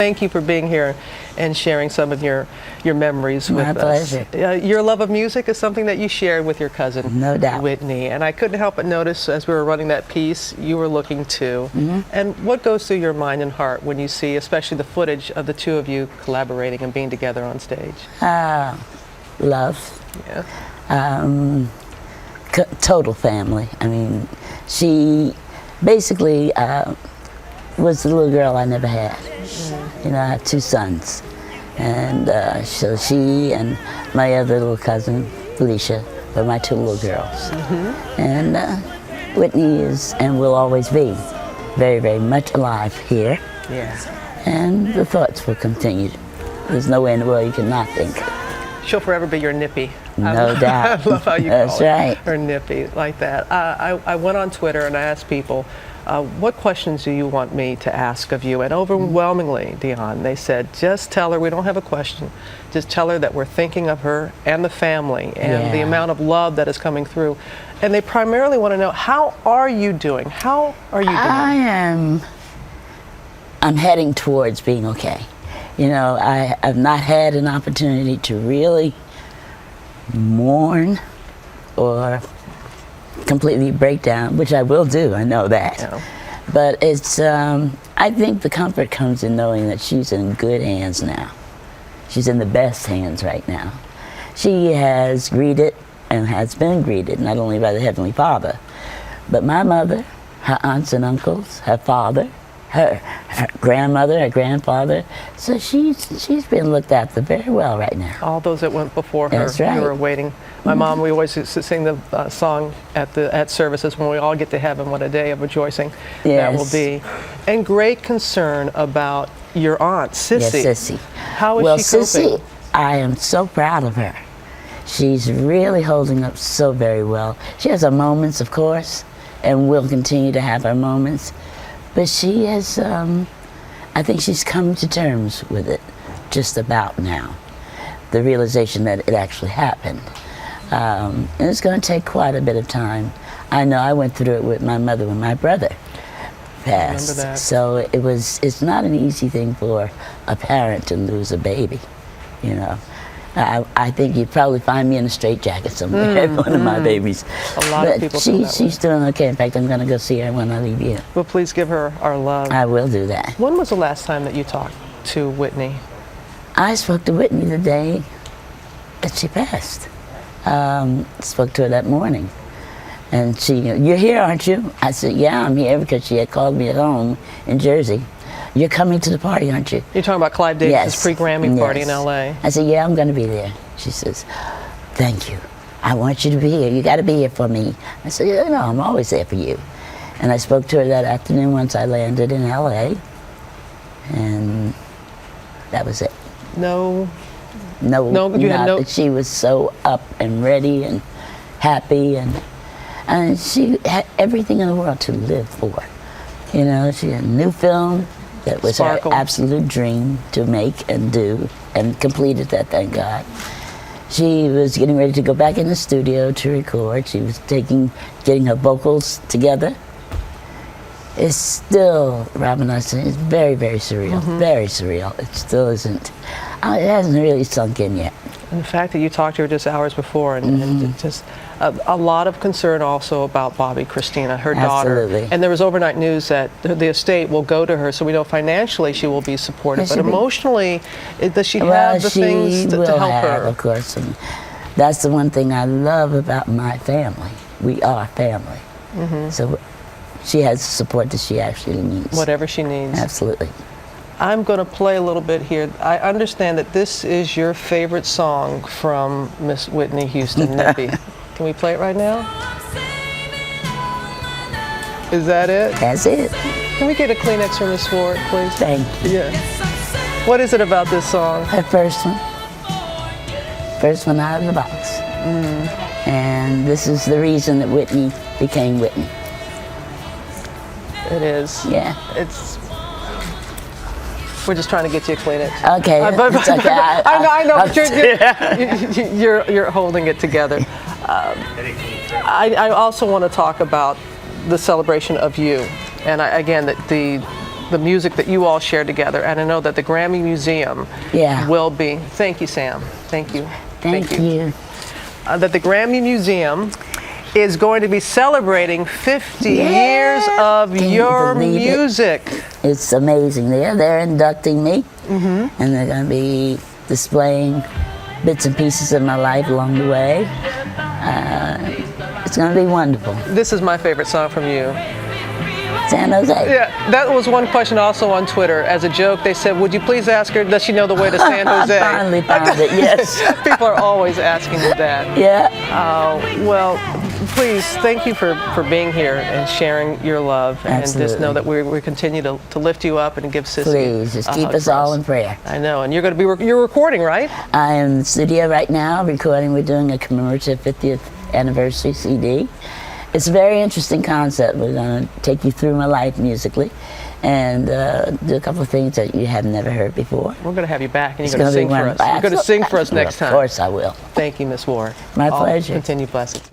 Thank you for being here and sharing some of your memories with us. My pleasure. Your love of music is something that you shared with your cousin, No doubt. Whitney. And I couldn't help but notice as we were running that piece, you were looking too. And what goes through your mind and heart when you see, especially the footage of the two of you collaborating and being together on stage? Love. Yeah. Total family. I mean, she basically was the little girl I never had. You know, I have two sons, and so she and my other little cousin, Felicia, were my two little girls. And Whitney is and will always be very, very much alive here. Yeah. And the thoughts will continue. There's no way in the world you cannot think. She'll forever be your Nippy. No doubt. I love how you That's call it. right. Her Nippy, like that. I went on Twitter and I asked people, what questions do you want me to ask of you? And overwhelmingly, Dionne, they said, just tell her we don't have a question. Just tell her that we're thinking of her and the family and the amount of love that is coming through. And they primarily want to know, how are you doing? How are you doing? I'm heading towards being okay. You know, I've not had an opportunity to really mourn or completely break down, which I will do, I know that. Yeah. But it's, I think the comfort comes in knowing that she's in good hands now. She's in the best hands right now. She has greeted and has been greeted not only by the Heavenly Father, but my mother, her aunts and uncles, her father, her grandmother, her grandfather. So she's been looked after very well right now. All those that went before her. That's right. You were waiting. My mom, we always used to sing the song at services, when we all get to heaven, what a day of rejoicing that will be. And great concern about your aunt, Sissy. Yes, Sissy. How is she coping? Sissy, I am so proud of her. She's really holding up so very well. She has her moments, of course, and will continue to have her moments. But she has, I think she's come to terms with it just about now. The realization that it actually happened. And it's going to take quite a bit of time. I know I went through it with my mother when my brother passed. Remember that. So it's not an easy thing for a parent to lose a baby, you know. I think you'd probably find me in a straitjacket somewhere, one of my babies. A lot of people feel that she's doing okay. In fact, I'm going to go see her when I leave you. Well, please give her our love. I will do that. When was the last time that you talked to Whitney? I spoke to Whitney the day that she passed. Spoke to her that morning. And she, you're here, aren't you? I said, yeah, I'm here, because she had called me at home in Jersey. You're coming to the party, aren't you? You're talking about Clive Davis's pre-Grammy party in L.A. I said, yeah, I'm going to be there. She says, thank you. I want you to be here. You got to be here for me. I said, yeah, no, I'm always there for you. And I spoke to her that afternoon once I landed in L.A. And that was it. She was so up and ready and happy, and she had everything in the world to live for. You know, she had a new film that was Sparkle. her absolute dream to make and do, and completed that, thank God. She was getting ready to go back in the studio to record. She was getting her vocals together. It's still, Robin, I say, it's very, very surreal, very surreal. It still isn't, it hasn't really sunk in yet. And the fact that you talked to her just hours before, and just a lot of concern also about Bobby Christina, her daughter. Absolutely. And there was overnight news that the estate will go to her, so we know financially she will be supported, but emotionally, does she have the things to help her? Of course, and that's the one thing I love about my family. We are family. So she has the support that she actually needs. Whatever she needs. Absolutely. I'm going to play a little bit here. I understand that this is your favorite song from Miss Whitney Houston, Nippy. Can we play it right now? Is that it? That's it. Can we get a Kleenex from Miss Ward, please? Thank you. Yeah. What is it about this song? Her first one. First one out of the box. And this is the reason that Whitney became Whitney. It is. Yeah. We're just trying to get you a Kleenex. Okay. It's okay. I know, but you're holding it together. I also want to talk about the celebration of you, and again, the the music that you all share together, and I know that the Grammy Museum will be. Thank you, Sam. Thank you. Thank you. That the Grammy Museum is going to be celebrating 50 years of your music. It's amazing. They're inducting me, and they're going to be displaying bits and pieces of my life along the way. It's going to be wonderful. This is my favorite song from you. San Jose. Yeah, that was one question also on Twitter. As a joke, they said, would you please ask her, does she know the way to San Jose? I finally found it, yes. People are always asking me that. Yeah. Well, please, thank you for being here and sharing your love. Absolutely. And just know that we continue to lift you up and give Sissy Please, just keep us all in prayer. I know, and you're going to be you're recording, right? I am in the studio right now recording. We're doing a commemorative 50th anniversary CD. It's a very interesting concept. We're going to take you through my life musically and do a couple of things that you have never heard before. We're going to have you back, and you're going to sing for us. You're going to sing for us next time. Of course I will. Thank you, Miss Ward. My pleasure. Continue blessings.